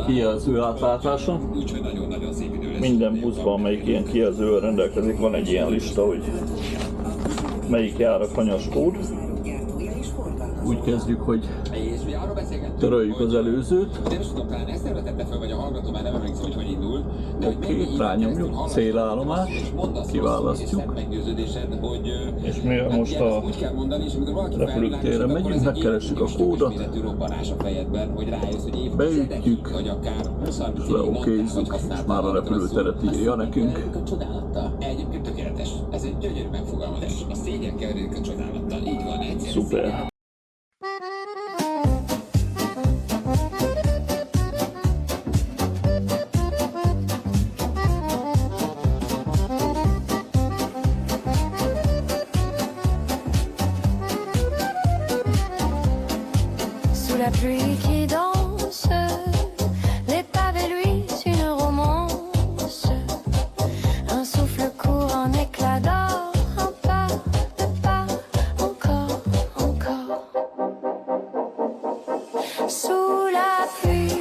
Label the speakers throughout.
Speaker 1: Kijelző átlátása. Minden buszban, amelyik ilyen kijelzővel rendelkezik, van egy ilyen lista, hogy melyik jár a kanyaskód. Úgy kezdjük, hogy töröljük az előzőt. Oké, rányomjuk, célállomás, kiválasztjuk. És mivel most a repülőtérre megyünk, megkeressük a kódot, beütjük, és leokézzük, és már a repülőteret írja nekünk.
Speaker 2: Egyébként tökéletes. Ez egy gyönyörű megfogalmazás. A szégyen keveredik a csodálattal. Így van, egyszerű.
Speaker 1: Szuper.
Speaker 3: Sous la pluie qui danse, les pavés luisent une romance. Un souffle court, un éclat d'or, un pas de pas, encore, encore. Sous la pluie,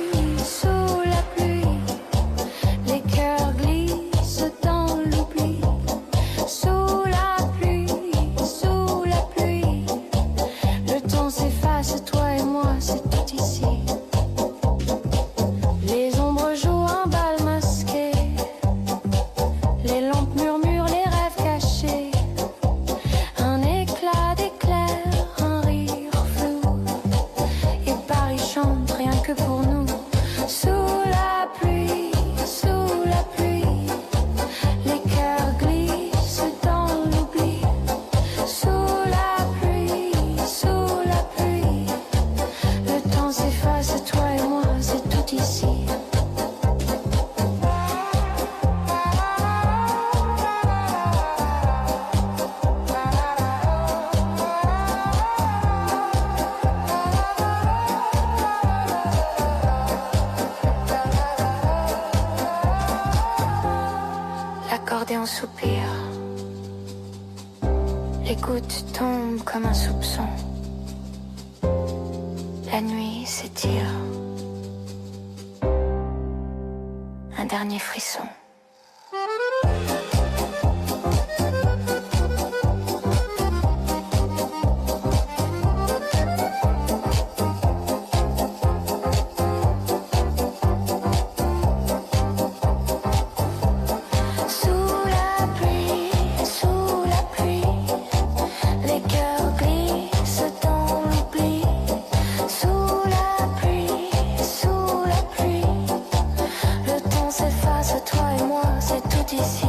Speaker 3: les cœurs glissent dans l'oubli. Sous la pluie, le temps s'efface, toi et moi, c'est tout ici. Les ombres jouent un bal masqué, les lampes murmurent les rêves cachés. Un éclat d'éclair, un rire flou, et Paris chante rien que pour nous. Sous la pluie, les cœurs glissent dans l'oubli. Sous la pluie, le temps s'efface, toi et moi, c'est tout ici. L'accordéon soupire, les gouttes tombent comme un soupçon. La nuit s'étire, un dernier frisson. Sous la pluie, les cœurs glissent dans l'oubli. Sous la pluie, le temps s'efface, toi et moi, c'est tout ici.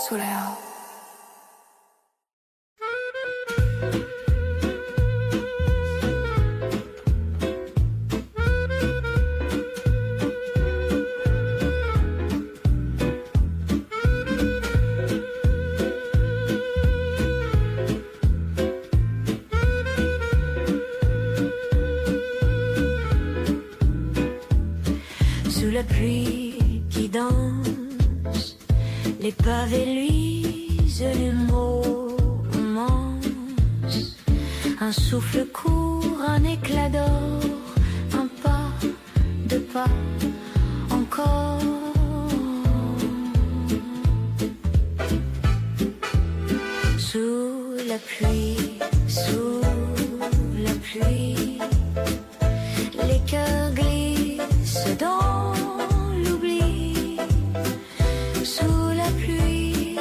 Speaker 3: Sous la Sous la pluie qui danse, les pavés luisent une romance. Un souffle court, un éclat d'or, un pas de pas, encore. Sous la pluie, sous la pluie, les cœurs glissent dans l'oubli. Sous la pluie,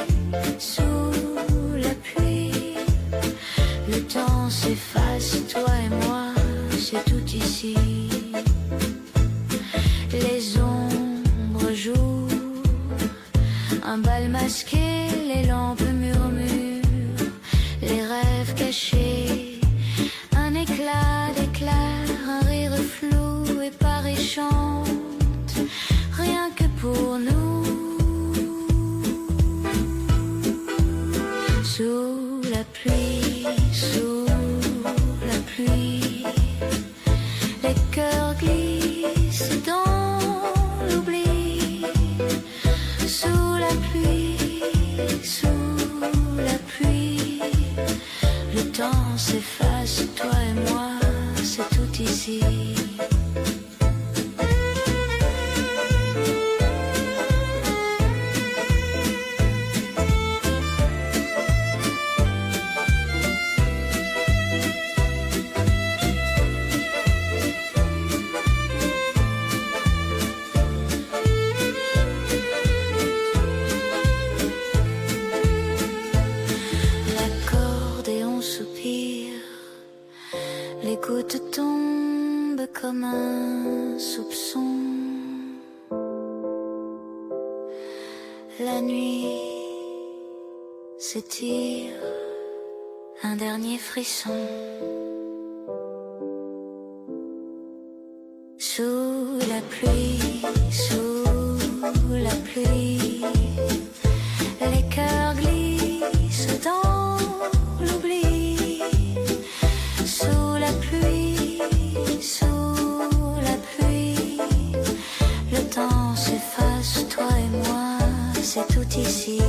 Speaker 3: sous la pluie, le temps s'efface, toi et moi, c'est tout ici. Les ombres jouent un bal masqué, les lampes murmurent, les rêves cachés, un éclat d'éclair, un rire flou et Paris chante, rien que pour nous. Sous la pluie, sous la pluie, les cœurs glissent dans l'oubli. Sous la pluie, sous la pluie, le temps s'efface, toi et moi, c'est tout ici. L'accordéon soupire, les gouttes tombent comme un soupçon. La nuit s'étire, un dernier frisson. Sous la pluie, sous la pluie, les cœurs glissent dans l'oubli. Sous la pluie, sous la pluie, le temps s'efface, toi et moi, c'est tout ici.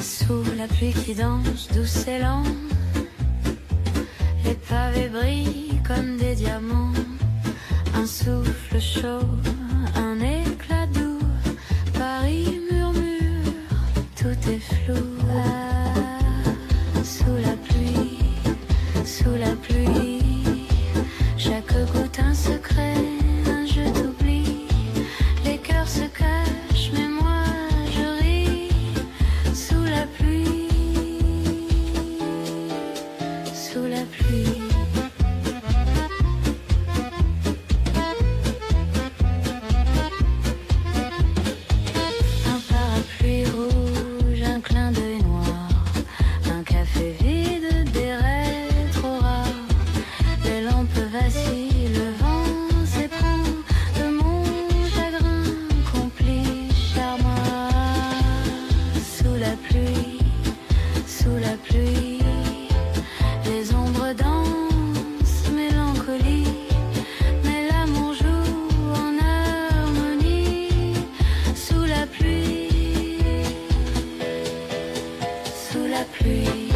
Speaker 3: Sous la pluie qui danse, douce et lente, les pavés brillent comme des diamants. Un souffle chaud, un éclat doux, Paris murmure, tout est flou. Ah, sous la pluie, chaque goutte un secret, un jeu d'oubli. Les cœurs se cachent, mais moi je ris. Sous la pluie, sous la pluie. Un parapluie rouge, un clin d'œil noir, un café vide, des rêves trop rares. Les lampes vacillent, le vent s'éprend de mon chagrin, complice charmant. Sous la pluie, sous la pluie, les ombres dansent, mélancolie, mais l'amour joue en harmonie. Sous la pluie, sous la pluie.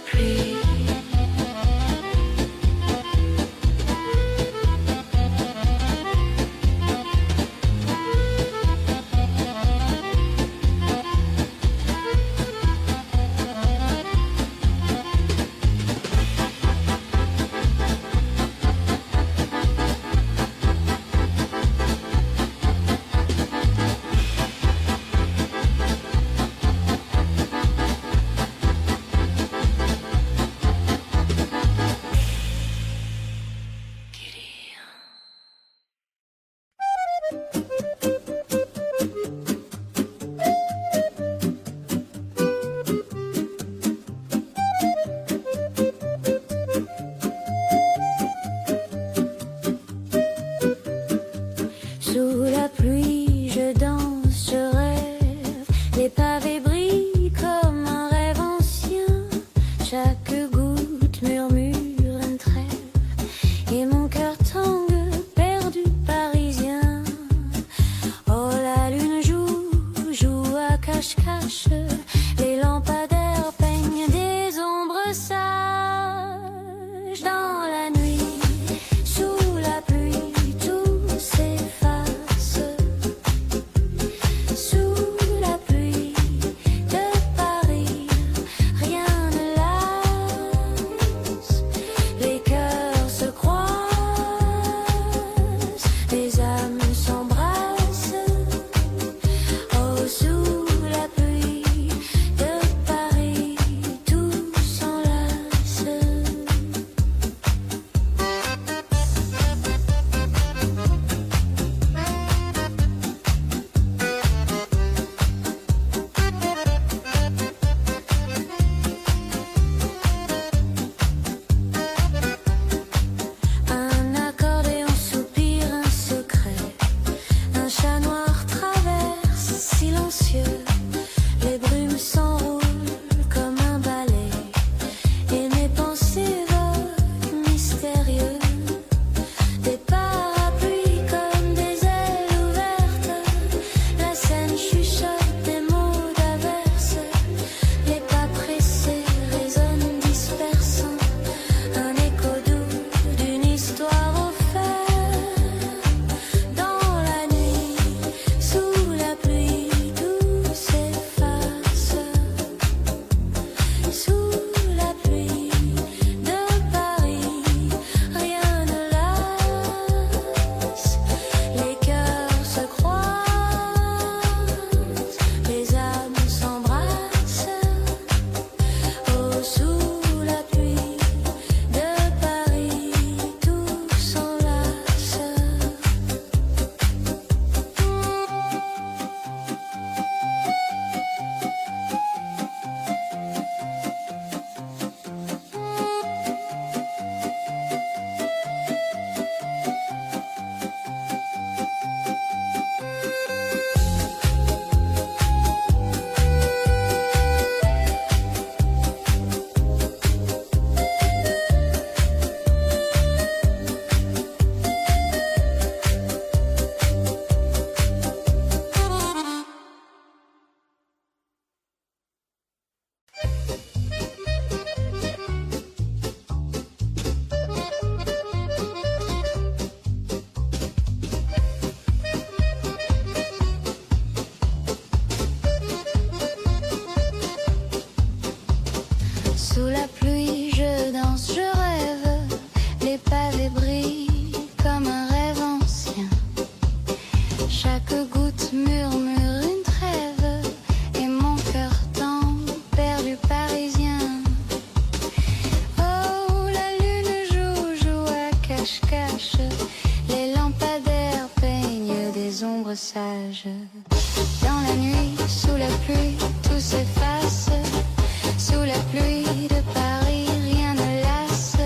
Speaker 3: pluie. Sous la pluie, je danse, je rêve. Les pavés brillent comme un rêve ancien. Chaque goutte murmure un trêve. Et mon cœur tangue, perdu parisien. Oh, la lune joue à cache-cache. Les lampadaires peignent des ombres sages. Dans la nuit, sous la pluie, tout s'efface. Sous la pluie de Paris, rien ne lasse. Les cœurs se croisent, les âmes s'embrassent. Oh, sous la pluie de Paris, tout s'enlace. Un accordéon soupire un secret. Un chat noir traverse silencieux. Les brumes s'enroulent comme un balai. Et mes pensées volent mystérieux. Des parapluies comme des ailes ouvertes. La scène chuchote des mots d'averse. Les pas pressés résonnent dispersant. Un écho doux d'une histoire offerte. Dans la nuit, sous la pluie, tout s'efface. Sous la pluie de Paris, rien ne lasse. Les cœurs se croisent, les âmes s'embrassent. Oh, sous la pluie de Paris, tout s'enlace. Sous la pluie, je danse, je rêve. Les pavés brillent comme un rêve ancien. Chaque goutte murmure une trêve. Et mon cœur tangue, perdu parisien. Oh, la lune joue à cache-cache. Les lampadaires peignent des ombres sages. Dans la nuit, sous la pluie, tout s'efface. Sous la pluie de Paris, rien ne lasse.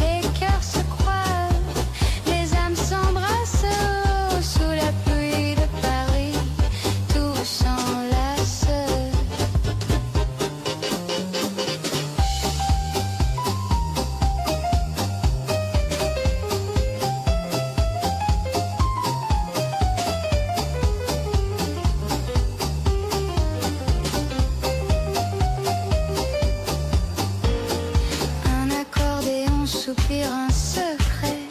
Speaker 3: Les cœurs se croisent, les âmes s'embrassent. Oh, sous la pluie de Paris, tout s'enlace. soupir, un secret.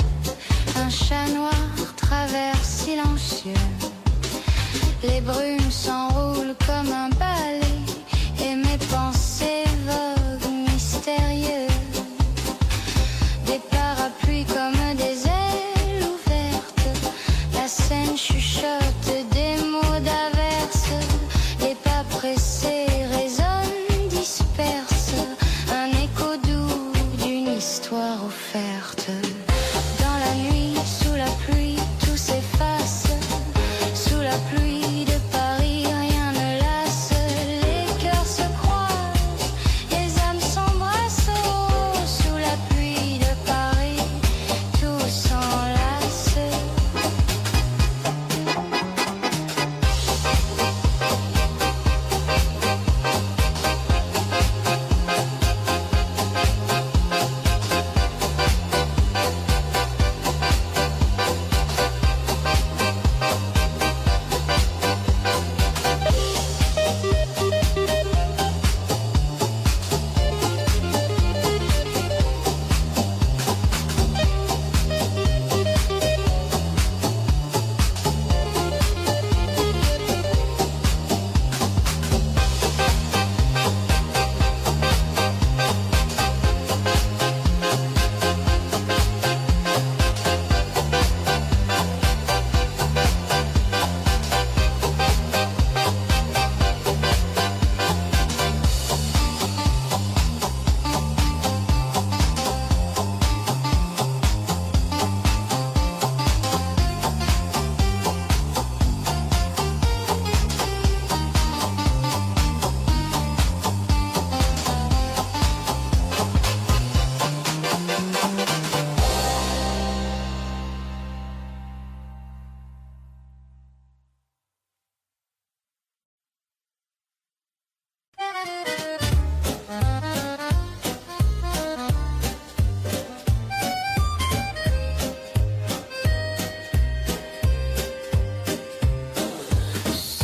Speaker 3: Un chat noir traverse silencieux. Les brumes s'enroulent comme un balai et mes pensées voguent mystérieux. Des parapluies comme des ailes ouvertes. La scène chuchote des mots d'averse. Les pas pressés résonnent, dispersent. Un écho doux d'une histoire offerte. Dans la nuit, sous la pluie, tout s'efface. Sous la pluie de Paris, rien ne lasse. Les cœurs se croisent, les âmes s'embrassent. Oh, sous la pluie de Paris, tout s'enlace.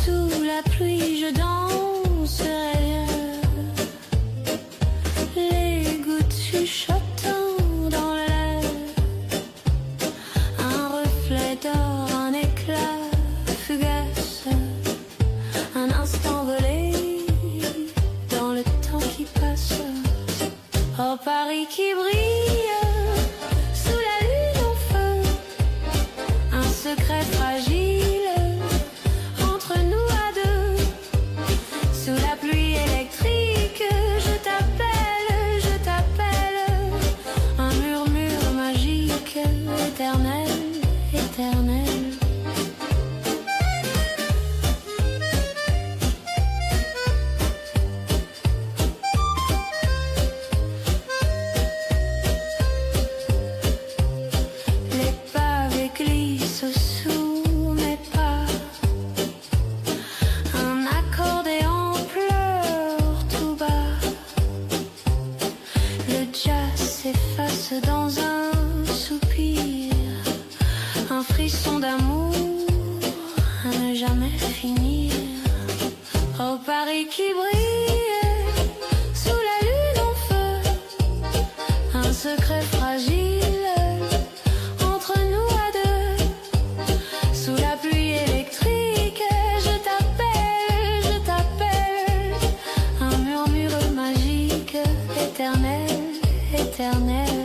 Speaker 3: Sous la pluie, je danserai. Les gouttes chuchotant dans l'air. Un reflet d'or, un éclat fugace. Un instant volé dans le temps qui passe. Oh, Paris qui brille sous la lune en feu. Un secret fragile entre nous à deux. Sous la pluie électrique, je t'appelle. Un murmure magique, éternel, éternel. Les pavés glissent sous mes pas. Un accordéon pleure tout bas. Le jazz s'efface dans un soupir. Un frisson d'amour à ne jamais finir. Oh, Paris qui brille sous la lune en feu. Un secret fragile entre nous à deux. Sous la pluie électrique, je t'appelle. Un murmure magique, éternel, éternel.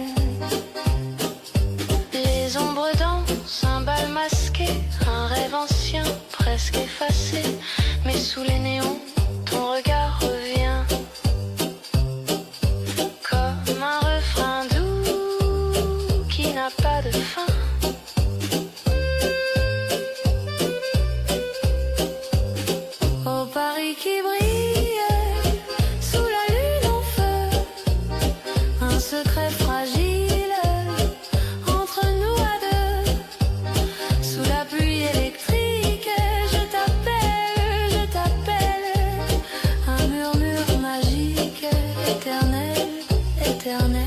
Speaker 3: Les ombres dansent, un bal masqué, un rêve ancien, presque effacé. Mais sous les néons, ton regard revient. Comme un refrain doux qui n'a pas de fin. Oh, Paris qui brille sous la lune en feu. Un secret fragile entre nous à deux. Sous la pluie électrique, je t'appelle. Un murmure magique, éternel, éternel.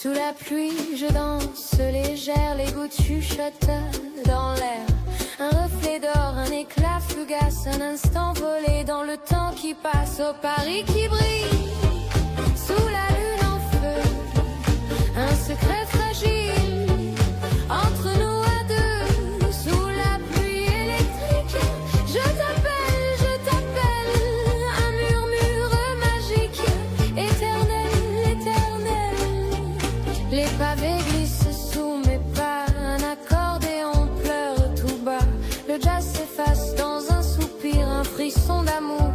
Speaker 3: Sous la pluie, je danse légère, les gouttes chuchotent dans l'air. Un reflet d'or, un éclat fugace, un instant volé dans le temps qui passe. Au Paris qui brille, sous la lune en feu, un secret fragile entre nous à deux. Sous la pluie électrique, je t'appelle, un murmure magique, éternel, éternel. Les pavés glissent sous mes pas, un accordéon pleure tout bas. Le jazz s'efface dans un soupir, un frisson d'amour